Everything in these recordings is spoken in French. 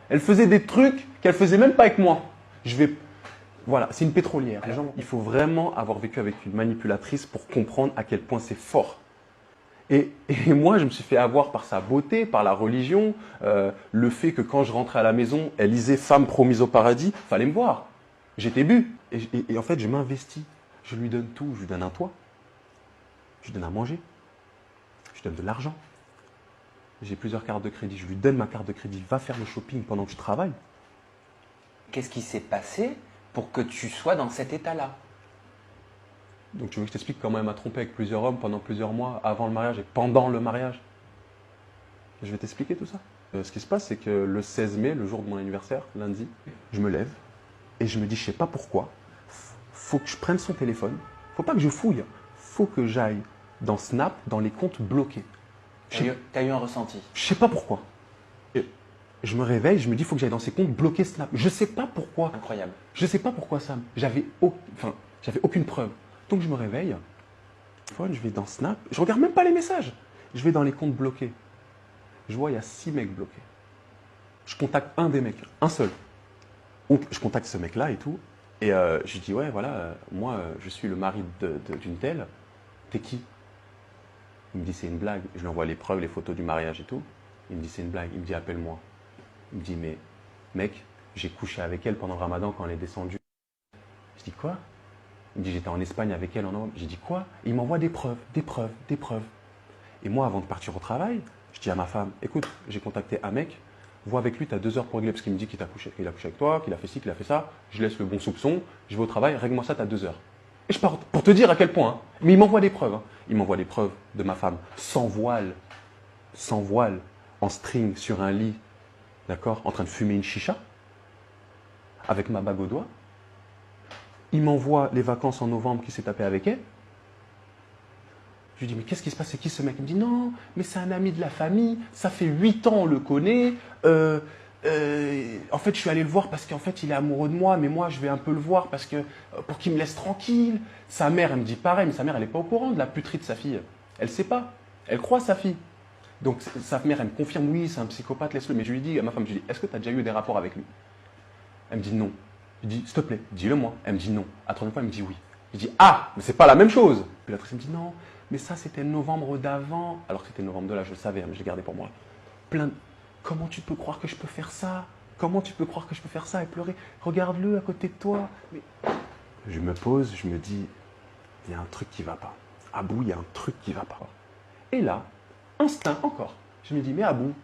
Elle faisait des trucs qu'elle faisait même pas avec moi. Voilà, c'est une pétrolière. Les gens, il faut vraiment avoir vécu avec une manipulatrice pour comprendre à quel point c'est fort. Et moi, je me suis fait avoir par sa beauté, par la religion, le fait que quand je rentrais à la maison, elle lisait Femme promise au paradis, fallait me voir. J'étais bu. Et en fait, je m'investis. Je lui donne tout. Je lui donne un toit. Je lui donne à manger. Je lui donne de l'argent. J'ai plusieurs cartes de crédit. Je lui donne ma carte de crédit. Va faire le shopping pendant que je travaille. Qu'est-ce qui s'est passé pour que tu sois dans cet état-là? Donc tu veux que je t'explique comment elle m'a trompé avec plusieurs hommes pendant plusieurs mois, avant le mariage et pendant le mariage? Je vais t'expliquer tout ça. Ce qui se passe, c'est que le 16 mai, le jour de mon anniversaire, lundi, je me lève et je me dis, je sais pas pourquoi, faut que je prenne son téléphone, faut pas que je fouille, faut que j'aille dans Snap, dans les comptes bloqués. T'as eu un ressenti? Je sais pas pourquoi. Et je me réveille, je me dis, faut que j'aille dans ces comptes bloqués Snap. Je sais pas pourquoi. Incroyable. Je sais pas pourquoi, Sam. J'avais aucune preuve. Donc je me réveille, je vais dans Snap, je regarde même pas les messages. Je vais dans les comptes bloqués. Je vois, il y a 6 mecs bloqués. Je contacte un des mecs, un seul. Donc je contacte ce mec-là et tout. Et je dis, ouais, voilà, moi, je suis le mari d'une telle. T'es qui? Il me dit, c'est une blague. Je lui envoie les preuves, les photos du mariage et tout. Il me dit, c'est une blague. Il me dit, appelle-moi. Il me dit, mais mec, j'ai couché avec elle pendant le Ramadan quand elle est descendue. Je dis, quoi? Il me dit, j'étais en Espagne avec elle en novembre. J'ai dit, quoi? Et il m'envoie des preuves, des preuves, des preuves. Et moi, avant de partir au travail, je dis à ma femme, écoute, j'ai contacté un mec, vois avec lui, tu as 2 heures pour régler, parce qu'il me dit qu'il a couché avec toi, qu'il a fait ci, qu'il a fait ça. Je laisse le bon soupçon, je vais au travail, règle-moi ça, tu as 2 heures. Et je pars, pour te dire à quel point. Hein. Mais il m'envoie des preuves. Hein. Il m'envoie des preuves de ma femme, sans voile, en string, sur un lit, d'accord, en train de fumer une chicha, avec ma bague au doigt. Il m'envoie les vacances en novembre qu'il s'est tapé avec elle. Je lui dis, mais qu'est-ce qui se passe? C'est qui ce mec? Il me dit, non, mais c'est un ami de la famille, ça fait 8 ans, on le connaît. En fait, je suis allé le voir parce qu'en fait, il est amoureux de moi, mais moi, je vais un peu le voir parce que, pour qu'il me laisse tranquille. Sa mère, elle me dit pareil, mais sa mère, elle n'est pas au courant de la puterie de sa fille. Elle ne sait pas. Elle croit sa fille. Donc, sa mère, elle me confirme, oui, c'est un psychopathe, laisse-le. Mais je lui dis à ma femme, je lui dis, est-ce que tu as déjà eu des rapports avec lui? Elle me dit non. Je dis, s'il te plaît, dis-le-moi. Elle me dit non. À la troisième fois, elle me dit oui. Je dis, ah, mais c'est pas la même chose. Puis la troisième me dit non, mais ça, c'était novembre d'avant. Alors que c'était novembre de là, je le savais, mais je l'ai gardé pour moi. Comment tu peux croire que je peux faire ça? Comment tu peux croire que je peux faire ça et pleurer? Regarde-le à côté de toi. Mais... Je me pose, je me dis, il y a un truc qui va pas. Abou, il y a un truc qui va pas. Et là, instinct encore. Je me dis, mais Abou,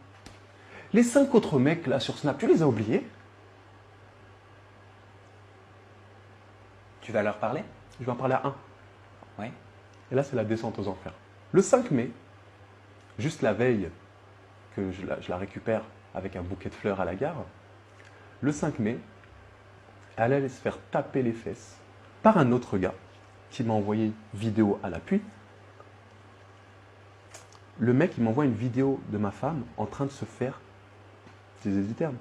les 5 autres mecs là sur Snap, tu les as oubliés? Tu vas leur parler? Je vais en parler à un. Oui. Et là, c'est la descente aux enfers. Le 5 mai, juste la veille que je la récupère avec un bouquet de fleurs à la gare, le 5 mai, elle allait se faire taper les fesses par un autre gars qui m'a envoyé vidéo à l'appui. Le mec, il m'envoie une vidéo de ma femme en train de se faire, c'est des termes,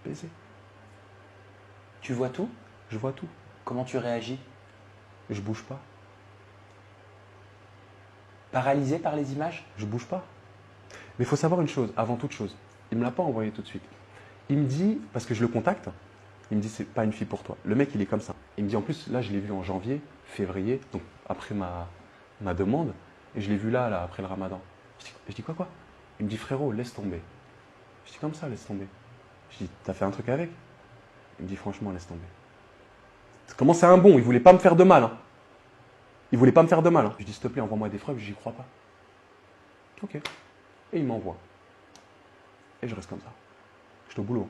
baiser. Tu vois tout? Je vois tout. Comment tu réagis? Je bouge pas. Paralysé par les images? Je bouge pas. Mais il faut savoir une chose, avant toute chose. Il ne me l'a pas envoyé tout de suite. Il me dit, parce que je le contacte, il me dit, c'est pas une fille pour toi. Le mec, il est comme ça. Il me dit, en plus, là, je l'ai vu en janvier, février, donc après ma demande, et je l'ai vu là, après le ramadan. Je dis, quoi? Il me dit, frérot, laisse tomber. Je dis, comme ça, laisse tomber. Je dis, t'as fait un truc avec? Il me dit, franchement, laisse tomber. Comment c'est un bon? Il voulait pas me faire de mal. Hein. Il voulait pas me faire de mal. Hein. Je dis, s'il te plaît, envoie-moi des preuves, j'y crois pas. Ok. Et il m'envoie. Et je reste comme ça. Je suis au boulot.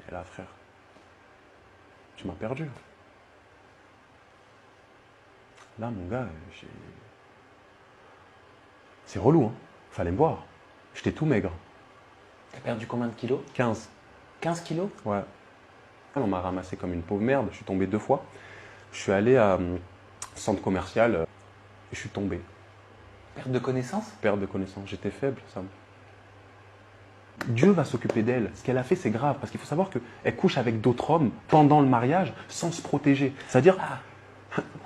Et là, frère, tu m'as perdu. Là, mon gars, c'est relou, hein. Fallait me voir. J'étais tout maigre. T'as perdu combien de kilos? 15. 15 kilos? Ouais. On m'a ramassé comme une pauvre merde. Je suis tombé 2 fois. Je suis allé à un centre commercial et je suis tombé. Perte de connaissance? Perte de connaissance. J'étais faible, Sam. Dieu va s'occuper d'elle. Ce qu'elle a fait, c'est grave. Parce qu'il faut savoir qu'elle couche avec d'autres hommes pendant le mariage sans se protéger. C'est-à-dire,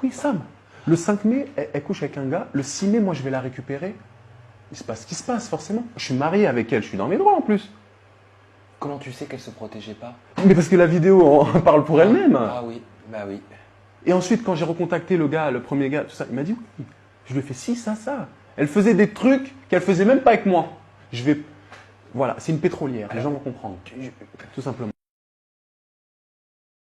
oui, Sam, le 5 mai, elle couche avec un gars. Le 6 mai, moi, je vais la récupérer. Il se passe ce qui se passe, forcément. Je suis marié avec elle. Je suis dans mes droits, en plus. Comment tu sais qu'elle se protégeait pas? Mais parce que la vidéo en parle pour elle-même. Ah oui, bah oui. Et ensuite, quand j'ai recontacté le gars, le premier gars, tout ça, il m'a dit oui. Je lui ai fait si, ça. Elle faisait des trucs qu'elle faisait même pas avec moi. Voilà, c'est une pétrolière, les gens vont comprendre. Tout simplement.